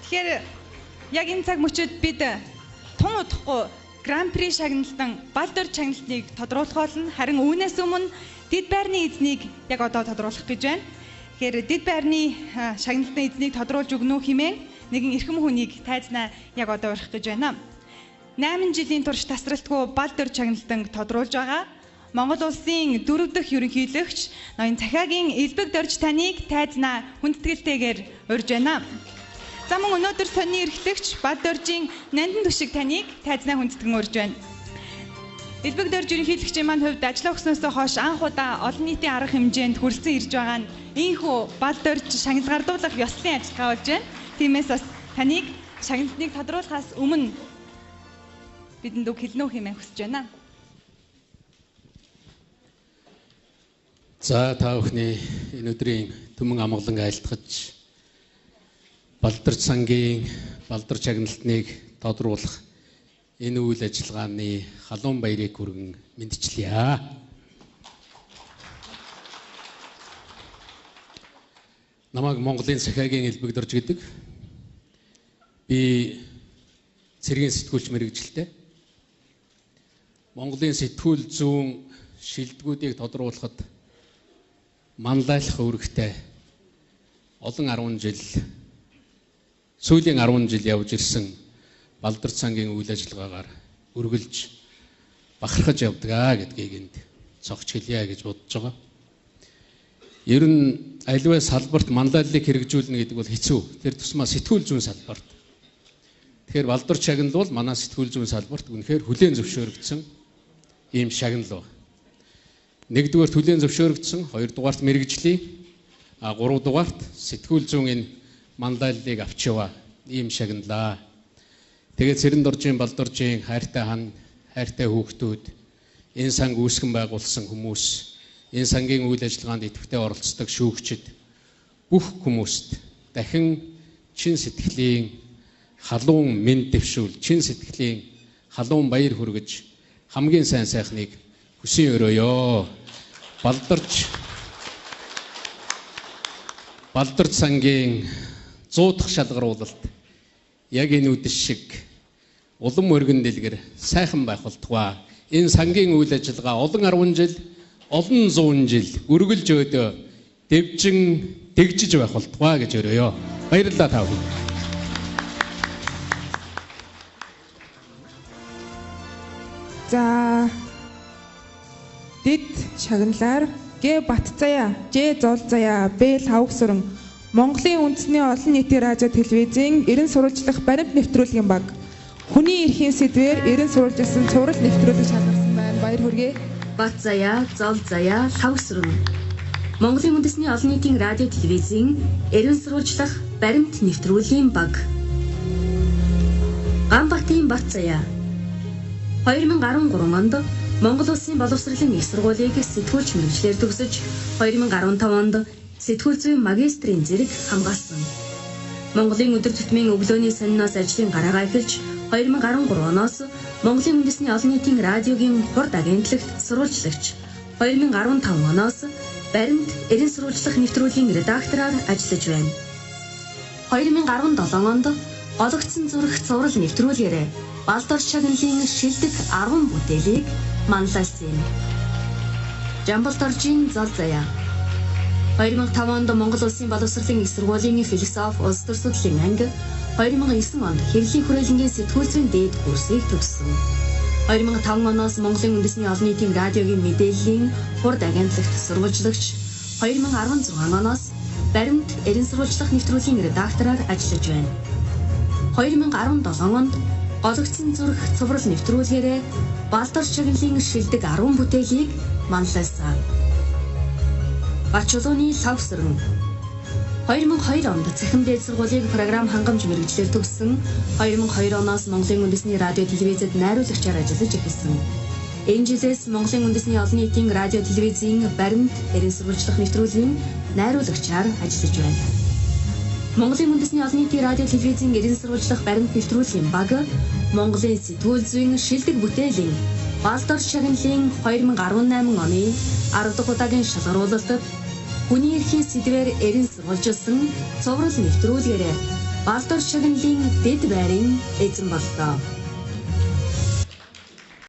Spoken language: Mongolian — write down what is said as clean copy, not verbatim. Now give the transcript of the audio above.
Тэгэхээр яг энэ цаг мөчид бид тун удахгүй Гран При шагналтан Балдор шагналтыг тодруулах болно. Харин үүнээс өмнө Дэд байрны эзнийг яг одоо тодруулах гэж байна. Тэгэхээр Дэд байрны шагналтын эзнийг тодруулж өгнө үү хэмээн нэгэн эрхэм хүнийг тайзнаа яг одоо урих гэж байна. 8 жилийн турш тасралтгүй Балдор шагналтан тодруулж байгаа Монгол улсын 4 дахь ерөнхийлөгч ноён Цахиагийн элбэг дорж таныг тайзнаа хүндэтгэлтэйгээр урьж байна. За мөн өнөөдөр сонины эрхлэгч Балдоржийн нандин түшиг таныг тайзнаа хүндэтгэн урьж байна. Элбэг дорж ерөнхийлөгчийн маань хувьд ажиллаа өгснөөсөө хойш анх удаа олон нийтийн арга хэмжээнд хүрэлцэн ирж байгаа нь ийхүү Балдорж шагналгардуулах ёслолын ажиллагаа болж байна. Тиймээс бас таныг шагналтыг тодруулахаас өмнө бидэнд үг хэлнэ үү хэмээн хүсэж байна. За та бүхний энэ өдрийн түмэн амгалан айлтгаж Балдорж сангийн Балдор шагналтыг тодруулах энэ үйл ажиллагааны халуун баярыг хүргэн мэдчилье. Намайг Монголын Цахиагийн элбэг дорж гэдэг. Би цэргийн сэтгүүлч мэргэжилтэй. Монголын сэтгүүл зүүн шилдэгүүдийг тодруулахад манлайлах үүрэгтэй олон 10 жил сүүлийн 10 жил явж ирсэн Балдорж сангийн үйл ажиллагаагаар үргэлж бахархаж явдгаа гэдгийг энд цогч хэлье гэж бодож байгаа. Ер нь аливаа салбарт манлайллыг хэрэгжүүлнэ гэдэг бол хэцүү. Тэр тусмаа сэтгүүл зүүн салбарт. Тэгэхээр Балдорж шагнал бол манай сэтгүүл зүүн салбарт үнэхээр хүлээн зөвшөөрөгдсөн ийм шагнал. Нэгдүгээр хүлээн зөвшөөрөгдсөн, хоёрдугаарт мэрэгжлийн, гуравдугаарт сэтгүүл зүүн энэ манлайллыг авч яваа ийм шагналаа. Тэгээд Цэрэн доржийн Балдоржийн хайртай хан, хайртай хүүхдүүд, энэ санг үүсгэн байгуулсан хүмүүс, энэ сангийн үйл ажиллагаанд идэвхтэй оролцдог шүүгчид бүх хүмүүст дахин чин сэтгэлийн халуун мэнд дэвшүүл, чин сэтгэлийн халуун баяр хүргэж хамгийн сайн сайхныг хүсэн өрөөё. Балдорж сангийн 100 дахь шалгаруулалт яг энэ үдэш шиг улам өргөн дэлгэр сайхан байх болтугай. Энэ сангийн үйл ажиллагаа олон 10 жил, олон 100 жил үргэлж өдөө дэвжин дэгжиж байх болтугай гэж өрөөё. Баярлалаа та бүхэн. За Дэд шагналаар Г Бат заяа, Ж зол заяа, Б лавг сүрэн Монголын үндэсний олон нийтийн радио телевизийн ерөн сурвалжлах баримт нэвтрүүлгийн баг хүний эрхийн сэдвээр ерөн сурвалжилсан цуврал нэвтрүүлэг шалгарсан байна. Баяр хүргэе. Бат заяа, зол заяа, лавг сүрэн Монголын үндэсний олон нийтийн радио телевизийн ерөн сурвалжлах баримт нэвтрүүлгийн баг Ганбатын Бат заяа 2013 онд Монгол Улсын боловсролын их сургуулийг сэтгүүлч мэргэжлэр төгсөж 2015 онд сэтгүүл зүйн магистрийн зэрэг хамгаалсан. Монголын өдөр тутмын өглөөний сониноос ажлын гараагаа эхэлж 2013 оноос Монголын үндэсний олон нийтийн радиогийн хурд агентлагт сурвалжлагч, 2015 оноос баримт ерөн сурвалжлах нэвтрүүлгийн редактораар ажиллаж байна. 2017 онд гологдсон зүрх цуврал нэвтрүүлгээрээ Балдорж шагналын шилдэг 10 бүтээлийг манлайлсан юм. Жамбал-доржийн зол заяа 2005 онд Монгол Улсын боловсролын их сургуулийн философи улс төр судлалын анги, 2009 онд хэвлэлийн хүрээлэнгийн сэтгүүл зүйн дээд курсыг төгссөн. 2005 оноос Монголын үндэсний олон нийтийн радиогийн мэдээллийн хурд агентлагт сурвалжлагч, 2016 оноос баримт ерөн сурвалжлах нэвтрүүлгийн редактораар ажиллаж байна. 2017 онд гологдсон зүрх цуврал нэвтрүүлгээрээ Балдорж шагналын шилдэг 10 бүтээлийг манлайлсан. Бат чулууны лавг сүрэн 2002 онд Цахим дээд сургуулийг програм хангамж мэргэжлэр төгссөн. 2002 оноос Монголын үндэсний радио телевизэд найруулагчаар ажиллаж эхэлсэн. Энэ жилээс Монголын үндэсний олон нийтийн радио телевизийн баримт ерөн сурвалжлах нэвтрүүлгийн найруулагчаар ажиллаж байна. Монголын үндэсний олон нийтийн радио телевизийн ерөн сурвалжлах баримт нэвтрүүлгийн баг Монголын сэтгүүл зүйн шилдэг бүтээлийн Балдорж шагналын 2018 оны 10 дахь удаагийн шалгаруулалтад хүний эрхийн сэдвээр ерөн сурвалжилсан цуврал нэвтрүүлгээрээ Балдуур шагналын дэд байрын эзэн боллоо.